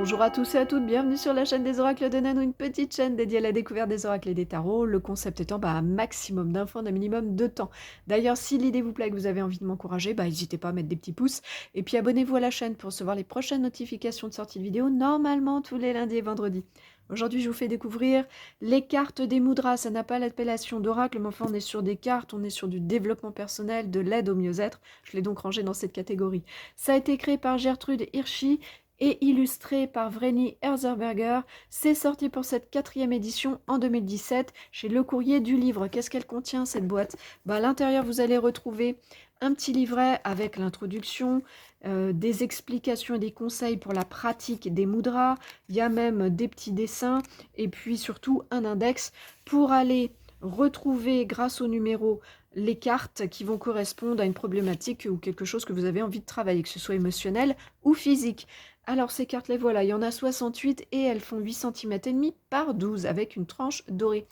Bonjour à tous et à toutes, bienvenue sur la chaîne des oracles de Nanou, une petite chaîne dédiée à la découverte des oracles et des tarots. Le concept étant un maximum d'infos en un minimum de temps. D'ailleurs, si l'idée vous plaît et que vous avez envie de m'encourager, n'hésitez pas à mettre des petits pouces. Et puis abonnez-vous à la chaîne pour recevoir les prochaines notifications de sortie de vidéo, normalement tous les lundis et vendredis. Aujourd'hui, je vous fais découvrir les cartes des mudras. Ça n'a pas l'appellation d'oracle, mais enfin, on est sur des cartes, on est sur du développement personnel, de l'aide au mieux-être. Je l'ai donc rangé dans cette catégorie. Ça a été créé par Gertrude Hirschi et illustré par Vreni Herzberger. C'est sorti pour cette 4e édition en 2017 chez Le Courrier du Livre. Qu'est-ce qu'elle contient cette boîte? À l'intérieur, vous allez retrouver un petit livret avec l'introduction, des explications et des conseils pour la pratique des mudras. Il y a même des petits dessins et puis surtout un index pour aller retrouver grâce au numéro les cartes qui vont correspondre à une problématique ou quelque chose que vous avez envie de travailler, que ce soit émotionnel ou physique. Alors ces cartes, les voilà, il y en a 68 et elles font 8 cm et demi par 12 avec une tranche dorée.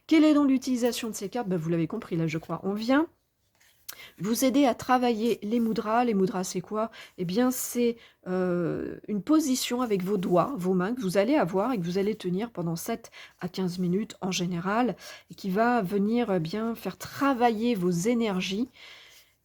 Quelle est donc l'utilisation de ces cartes? Vous l'avez compris là, je crois. On vient vous aider à travailler les mudras. Les mudras, c'est quoi? Eh bien, c'est une position avec vos doigts, vos mains, que vous allez avoir et que vous allez tenir pendant 7 à 15 minutes en général, et qui va venir bien faire travailler vos énergies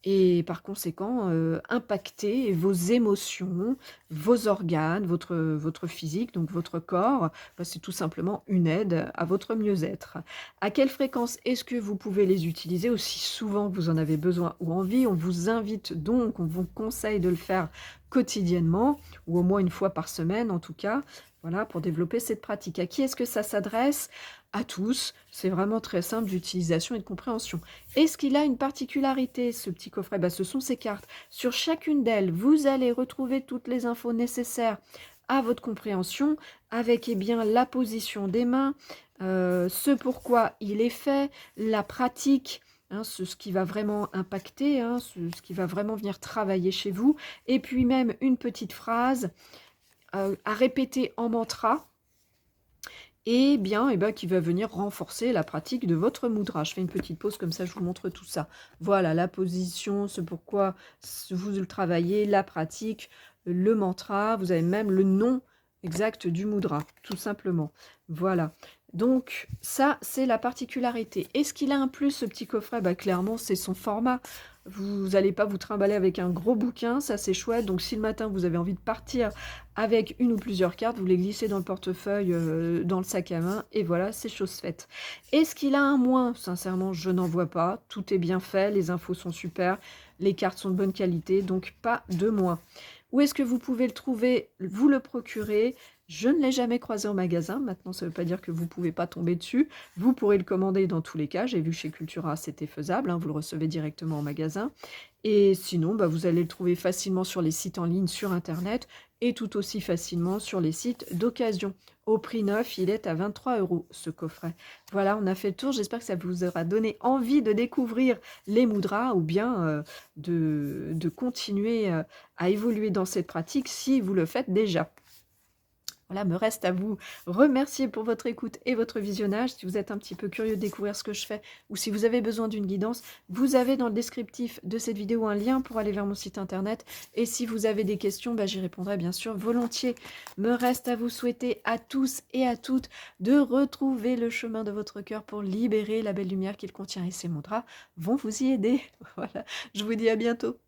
et par conséquent impacter vos émotions, vos organes, votre physique, donc votre corps. C'est tout simplement une aide à votre mieux-être. À quelle fréquence est-ce que vous pouvez les utiliser? Aussi souvent que vous en avez besoin ou envie. On vous invite donc, on vous conseille de le faire quotidiennement, ou au moins une fois par semaine en tout cas, voilà, pour développer cette pratique. À qui est-ce que ça s'adresse? À tous. C'est vraiment très simple d'utilisation et de compréhension. Est-ce qu'il a une particularité, ce petit coffret? Ce sont ces cartes. Sur chacune d'elles, vous allez retrouver toutes les infos nécessaires à votre compréhension, avec bien la position des mains, ce pourquoi il est fait, la pratique, ce qui va vraiment impacter, ce qui va vraiment venir travailler chez vous, et puis même une petite phrase à répéter en mantra, et qui va venir renforcer la pratique de votre mudra. Je fais une petite pause, comme ça je vous montre tout ça. Voilà, la position, ce pourquoi vous le travaillez, la pratique, le mantra, vous avez même le nom exact du mudra, tout simplement. Voilà. Donc, ça, c'est la particularité. Est-ce qu'il a un plus, ce petit coffret? Clairement, c'est son format. Vous n'allez pas vous trimballer avec un gros bouquin, ça c'est chouette. Donc, si le matin, vous avez envie de partir avec une ou plusieurs cartes, vous les glissez dans le portefeuille, dans le sac à main, et voilà, c'est chose faite. Est-ce qu'il a un moins? Sincèrement, je n'en vois pas. Tout est bien fait, les infos sont super, les cartes sont de bonne qualité, donc pas de moins. Où est-ce que vous pouvez le trouver? Vous le procurez. Je ne l'ai jamais croisé en magasin. Maintenant, ça ne veut pas dire que vous ne pouvez pas tomber dessus. Vous pourrez le commander dans tous les cas. J'ai vu chez Cultura, c'était faisable. Vous le recevez directement en magasin. Et sinon, vous allez le trouver facilement sur les sites en ligne, sur Internet, et tout aussi facilement sur les sites d'occasion. Au prix neuf, il est à 23 € ce coffret. Voilà, on a fait le tour. J'espère que ça vous aura donné envie de découvrir les mudras, ou bien de continuer à évoluer dans cette pratique si vous le faites déjà. Voilà, me reste à vous remercier pour votre écoute et votre visionnage. Si vous êtes un petit peu curieux de découvrir ce que je fais, ou si vous avez besoin d'une guidance, vous avez dans le descriptif de cette vidéo un lien pour aller vers mon site internet. Et si vous avez des questions, j'y répondrai bien sûr volontiers. Me reste à vous souhaiter à tous et à toutes de retrouver le chemin de votre cœur pour libérer la belle lumière qu'il contient, et ces mudras vont vous y aider. Voilà, je vous dis à bientôt.